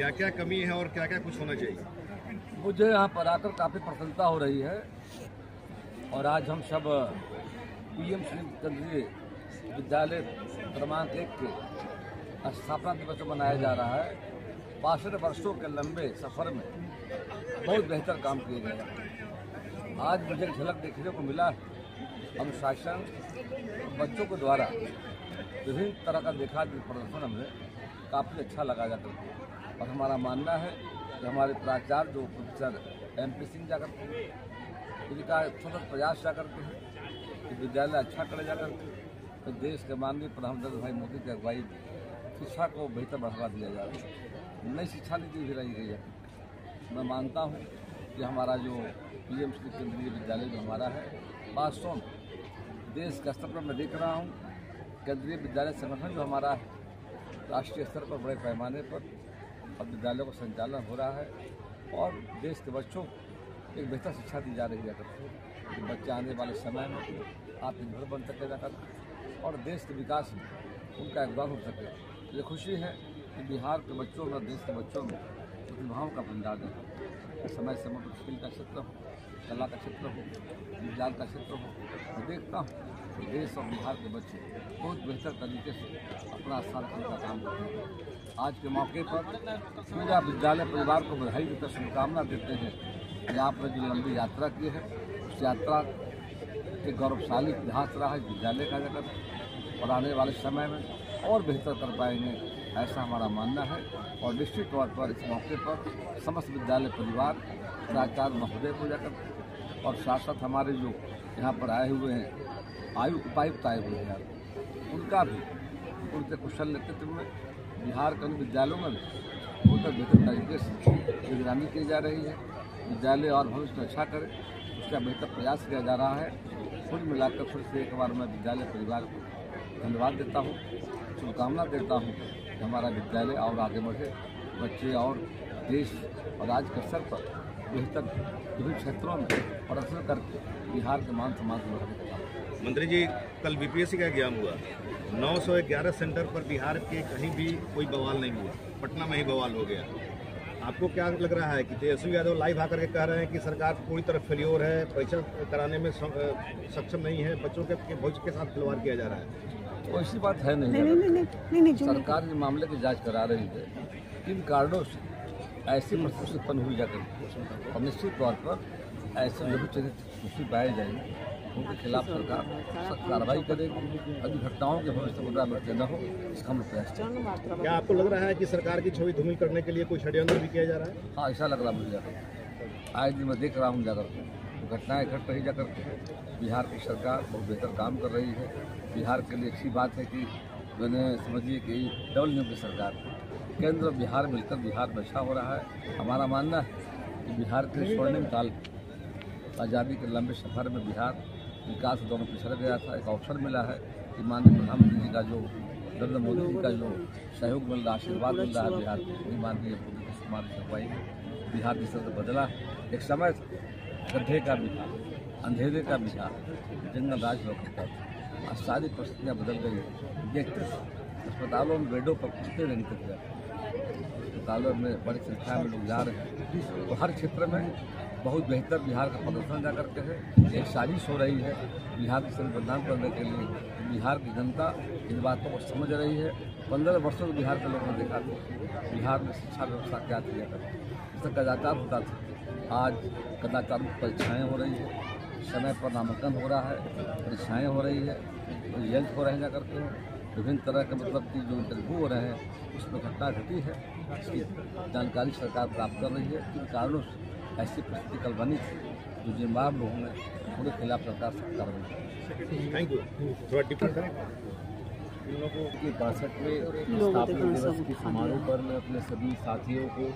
क्या क्या कमी है और क्या क्या कुछ होना चाहिए? मुझे यहाँ पर आकर काफ़ी प्रसन्नता हो रही है और आज हम सब PM श्री केंद्रीय विद्यालय क्रमांक 1 के स्थापना दिवस मनाया जा रहा है। 62 वर्षों के लंबे सफर में बहुत बेहतर काम किए गए। आज मुझे झलक देखने को मिला अनुशासन बच्चों के द्वारा विभिन्न तरह का देखा कि प्रदर्शन हमें काफ़ी अच्छा लगा जाता है और हमारा मानना है कि हमारे प्राचार्य जो प्रोफेसर MP सिंह जाकर के उनका सतत प्रयास जाकर के कि विद्यालय अच्छा करे जाकर तो देश के माननीय प्रधानमंत्री भाई मोदी की अगुवाई शिक्षा को बेहतर बढ़ावा दिया जा रहा है। नई शिक्षा नीति भी रही गई है। मैं मानता हूँ कि हमारा जो PM श्री केंद्रीय विद्यालय जो हमारा है वास्तव में देश के स्तर पर मैं देख रहा हूँ केंद्रीय विद्यालय संगठन जो हमारा है राष्ट्रीय स्तर पर बड़े पैमाने पर अब विद्यालयों का संचालन हो रहा है और देश के बच्चों को एक बेहतर शिक्षा दी जा रही है कि बच्चे आने वाले समय में आत्मनिर्भर बन सके जाकर और देश के विकास में उनका योगदान हो सके। ये खुशी है कि बिहार के बच्चों में देश के बच्चों में प्रतिभाओं का भंडार है। समय समय पर खेल का क्षेत्र हो, कला का क्षेत्र हो, विज्ञान का क्षेत्र हो, मैं देखता हूँ कि देश और बिहार के बच्चे बहुत बेहतर तरीके से अपना स्थान रखने का काम करते हैं। आज के मौके पर पूरा विद्यालय परिवार को बधाई देकर शुभकामना देते हैं कि आपने जो लंबी यात्रा की है उस यात्रा के गौरवशाली इतिहास रहा है विद्यालय का जगत और आने वाले समय में और बेहतर कर पाएंगे ऐसा हमारा मानना है। और निश्चित तौर पर इस मौके पर समस्त विद्यालय परिवार प्राचार्य महोदय को जाकर और साथ साथ हमारे जो यहाँ पर आए हुए हैं उपायुक्त आए हुए हैं उनका भी उनके कुशल नेतृत्व में बिहार के विद्यालयों में बहुत बेहतर तरीके से निगरानी की जा रही है। विद्यालय और भविष्य में अच्छा करे उसका बेहतर प्रयास किया जा रहा है। कुल मिलाकर फिर से एक बार मैं विद्यालय परिवार को धन्यवाद देता हूँ, शुभकामना देता हूँ कि हमारा विद्यालय और आगे बढ़े, बच्चे और देश और राज्य के स्तर पर बेहतर विभिन्न क्षेत्रों में प्रदर्शन करके बिहार के मान सम्मान को बढ़ाने का काम। मंत्री जी, कल BPSC का एग्जाम हुआ, 911 सेंटर पर बिहार के कहीं भी कोई बवाल नहीं हुआ, पटना में ही बवाल हो गया। आपको क्या लग रहा है कि तेजस्वी यादव लाइव आकर के कह रहे हैं कि सरकार पूरी तरह फेल्योर है, परीक्षा कराने में सक्षम नहीं है, बच्चों के भविष्य के साथ खिलवाड़ किया जा रहा है? तो ऐसी बात है नहीं। सरकार इस मामले की जांच करा रही है किन कारणों से ऐसी परिस्थिति उत्पन्न हुई जाकर और निश्चित तौर पर ऐसे जो भी दोषी पाए जाएंगे उनके खिलाफ सरकार सख्त कार्रवाई करेगी। अभी घटनाओं के भविष्य में पुनरावृत्ति न हो इसका हम प्रयास करेंगे। क्या आपको लग रहा है कि सरकार की छवि धूमिल करने के लिए कोई षड्यंत्र भी किया जा रहा है? हाँ, ऐसा लग रहा मुझे जाकर आज दिन मैं देख रहा हूँ जाकर तो घटनाएँ घट रही जाकर बिहार की सरकार बहुत बेहतर काम कर रही है। बिहार के लिए अच्छी बात है कि मैंने समझिए कि डबल इंजन की सरकार केंद्र और बिहार मिलकर बिहार में अच्छा हो रहा है। हमारा मानना है कि बिहार के स्वर्णिम काल आज़ादी के लंबे सफर में बिहार विकास दोनों पिछड़ गया था। एक अवसर मिला है कि माननीय प्रधानमंत्री जी का जो नरेंद्र मोदी जी का जो सहयोग मिल रहा आशीर्वाद मिल रहा है बिहार को माननीय मोदी कुमार की अगुवाई में बिहार जिस तरह से बदला। एक समय गड्ढे का बिहार, अंधेरे का बिहार, जंगल राज लोग था, आज सारी परिस्थितियाँ बदल गई है। देखते अस्पतालों में बेडों पर कितने नहीं तक जाते, अस्पतालों में बड़ी संख्या में लोग जा रहे हैं। तो हर क्षेत्र में बहुत बेहतर बिहार का प्रदर्शन जाकर के है। एक साजिश हो रही है बिहार की संविधान करने के लिए। बिहार की जनता इन बातों को समझ रही है। 15 वर्षों से बिहार के लोगों ने देखा था बिहार में शिक्षा व्यवस्था क्या थी जाकर इससे कदाचार होता था। आज कदाचार परीक्षाएँ हो रही है, समय पर नामांकन हो रहा है, परीक्षाएँ हो रही है, रिजल्ट हो रहे हैं जाकर के विभिन्न तरह के मतलब कि जो इंटरव्यू हो रहे हैं उसमें घटना घटी है। इसकी जानकारी सरकार प्राप्त कर रही है। किन कारणों से ऐसी परिस्थिति कल बनी थी जो जिम्मेदार लोगों ने उनके खिलाफ सरकार सख्त कार्रवाई। Thank you. थोड़ा डिफरेंट करें। इन लोगों के 62वें स्थापना दिवस के समारोह पर मैं अपने सभी साथियों को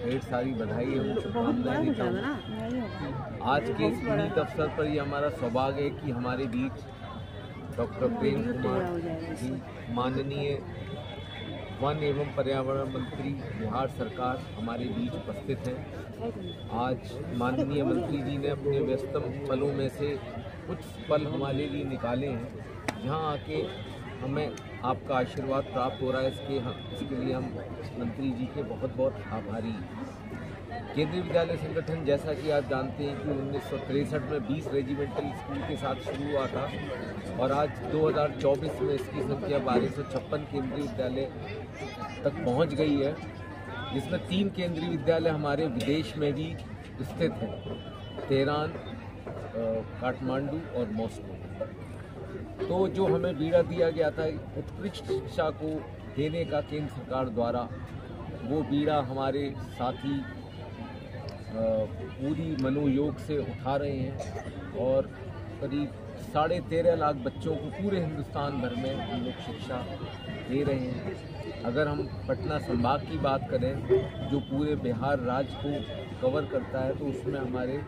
ढेर सारी बधाई एवं शुभकामनाएं देता हूँ। आज के इस पुनीत अवसर पर ये हमारा सौभाग्य है कि हमारे बीच डॉक्टर प्रेम कुमार जी माननीय वन एवं पर्यावरण मंत्री बिहार सरकार हमारे बीच उपस्थित हैं। आज माननीय मंत्री जी ने अपने व्यस्तम पलों में से कुछ पल हमारे लिए निकाले हैं जहां आके हमें आपका आशीर्वाद प्राप्त हो रहा है, इसके लिए हम मंत्री जी के बहुत बहुत आभारी हैं। केंद्रीय विद्यालय संगठन जैसा कि आप जानते हैं कि 1963 में 20 रेजिमेंटल स्कूल के साथ शुरू हुआ था और आज 2024 में इसकी संख्या 1256 केंद्रीय विद्यालय तक पहुंच गई है, जिसमें 3 केंद्रीय विद्यालय हमारे विदेश में भी स्थित हैं, तेहरान, काठमांडू और मॉस्को। तो जो हमें बीड़ा दिया गया था उत्कृष्ट शिक्षा को देने का केंद्र सरकार द्वारा, वो बीड़ा हमारे साथी पूरी मनोयोग से उठा रहे हैं और करीब 13.5 लाख बच्चों को पूरे हिंदुस्तान भर में हम लोग शिक्षा दे रहे हैं। अगर हम पटना संभाग की बात करें जो पूरे बिहार राज्य को कवर करता है, तो उसमें हमारे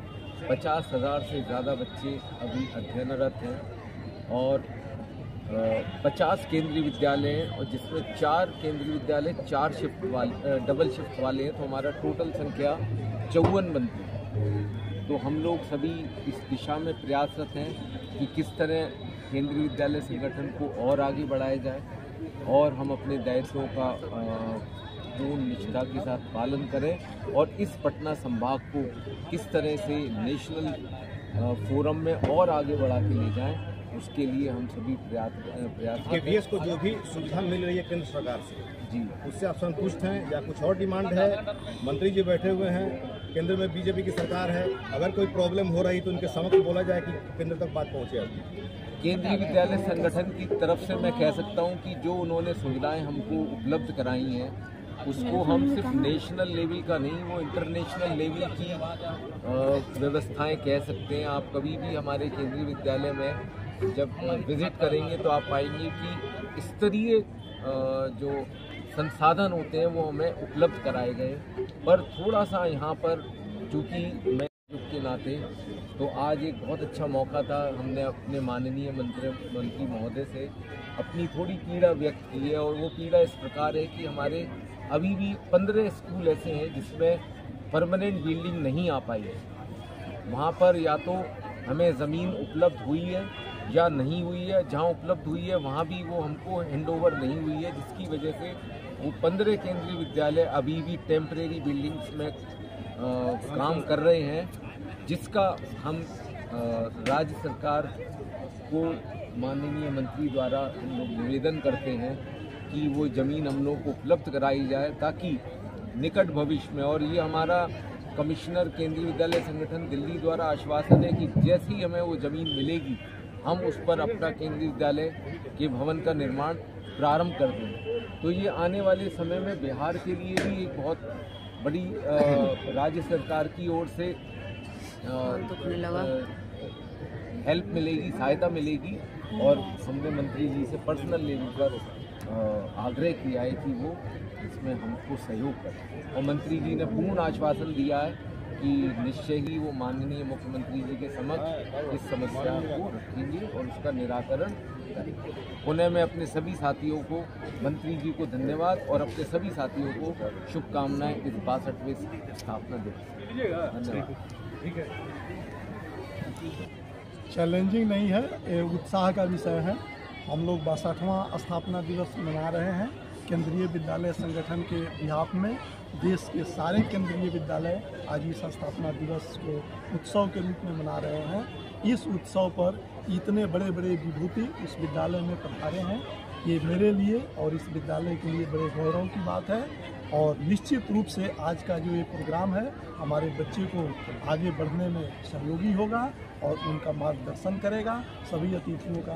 50,000 से ज़्यादा बच्चे अभी अध्ययनरत हैं और 50 केंद्रीय विद्यालय हैं और जिसमें 4 केंद्रीय विद्यालय 4 शिफ्ट वाले डबल शिफ्ट वाले हैं, तो हमारा टोटल संख्या 54 बनती है। तो हम लोग सभी इस दिशा में प्रयासरत हैं कि किस तरह केंद्रीय विद्यालय संगठन को और आगे बढ़ाया जाए और हम अपने दायित्वों का पूर्ण निष्ठा के साथ पालन करें और इस पटना संभाग को किस तरह से नेशनल फोरम में और आगे बढ़ा के ले जाएं, उसके लिए हम सभी प्रयास केवीएस को जो भी सुविधा मिल रही है केंद्र सरकार से जी, उससे आप संतुष्ट हैं या कुछ और डिमांड है? मंत्री जी बैठे हुए हैं, केंद्र में बीजेपी की सरकार है, अगर कोई प्रॉब्लम हो रही तो उनके समक्ष बोला जाए कि केंद्र तक बात पहुँचे। आपकी केंद्रीय विद्यालय संगठन की तरफ से मैं कह सकता हूं कि जो उन्होंने सुविधाएं हमको उपलब्ध कराई हैं, उसको हम सिर्फ नेशनल लेवल का नहीं, वो इंटरनेशनल लेवल की व्यवस्थाएं कह सकते हैं। आप कभी भी हमारे केंद्रीय विद्यालय में जब विजिट करेंगे तो आप पाएंगे कि स्तरीय जो संसाधन होते हैं वो हमें उपलब्ध कराए गए। पर थोड़ा सा यहाँ पर चूँकि मैं के नाते तो आज एक बहुत अच्छा मौका था, हमने अपने माननीय मंत्री महोदय से अपनी थोड़ी पीड़ा व्यक्त की है और वो पीड़ा इस प्रकार है कि हमारे अभी भी 15 स्कूल ऐसे हैं जिसमें परमानेंट बिल्डिंग नहीं आ पाई है। वहाँ पर या तो हमें ज़मीन उपलब्ध हुई है या नहीं हुई है, जहाँ उपलब्ध हुई है वहाँ भी वो हमको हैंडओवर नहीं हुई है, जिसकी वजह से वो 15 केंद्रीय विद्यालय अभी भी टेम्परेरी बिल्डिंग्स में काम कर रहे हैं, जिसका हम राज्य सरकार को माननीय मंत्री द्वारा हम लोग निवेदन करते हैं कि वो ज़मीन हम लोग को उपलब्ध कराई जाए, ताकि निकट भविष्य में, और ये हमारा कमिश्नर केंद्रीय विद्यालय संगठन दिल्ली द्वारा आश्वासन है कि जैसे ही हमें वो ज़मीन मिलेगी हम उस पर अपना केंद्रीय विद्यालय के भवन का निर्माण प्रारंभ कर दें। तो ये आने वाले समय में बिहार के लिए भी एक बहुत बड़ी राज्य सरकार की ओर से हेल्प मिलेगी, सहायता मिलेगी। और हमने मंत्री जी से पर्सनल लेवल पर आग्रह किया है कि वो इसमें हमको सहयोग करें और मंत्री जी ने पूर्ण आश्वासन दिया है कि निश्चय ही वो माननीय मुख्यमंत्री जी के समक्ष इस समस्या को रखेंगे और उसका निराकरण करेंगे। पुनः मैं अपने सभी साथियों को, मंत्री जी को धन्यवाद और अपने सभी साथियों को शुभकामनाएं इस 62वें स्थापना दिवस। धन्यवाद। चैलेंजिंग नहीं है, ये उत्साह का विषय है। हम लोग 62वां स्थापना दिवस मना रहे हैं केंद्रीय विद्यालय संगठन के बिहाफ में। देश के सारे केंद्रीय विद्यालय आज इस स्थापना दिवस को उत्सव के रूप में मना रहे हैं। इस उत्सव पर इतने बड़े बड़े विभूति इस विद्यालय में पधारे हैं, ये मेरे लिए और इस विद्यालय के लिए बड़े गौरव की बात है। और निश्चित रूप से आज का जो ये प्रोग्राम है हमारे बच्चे को आगे बढ़ने में सहयोगी होगा और उनका मार्गदर्शन करेगा। सभी अतिथियों का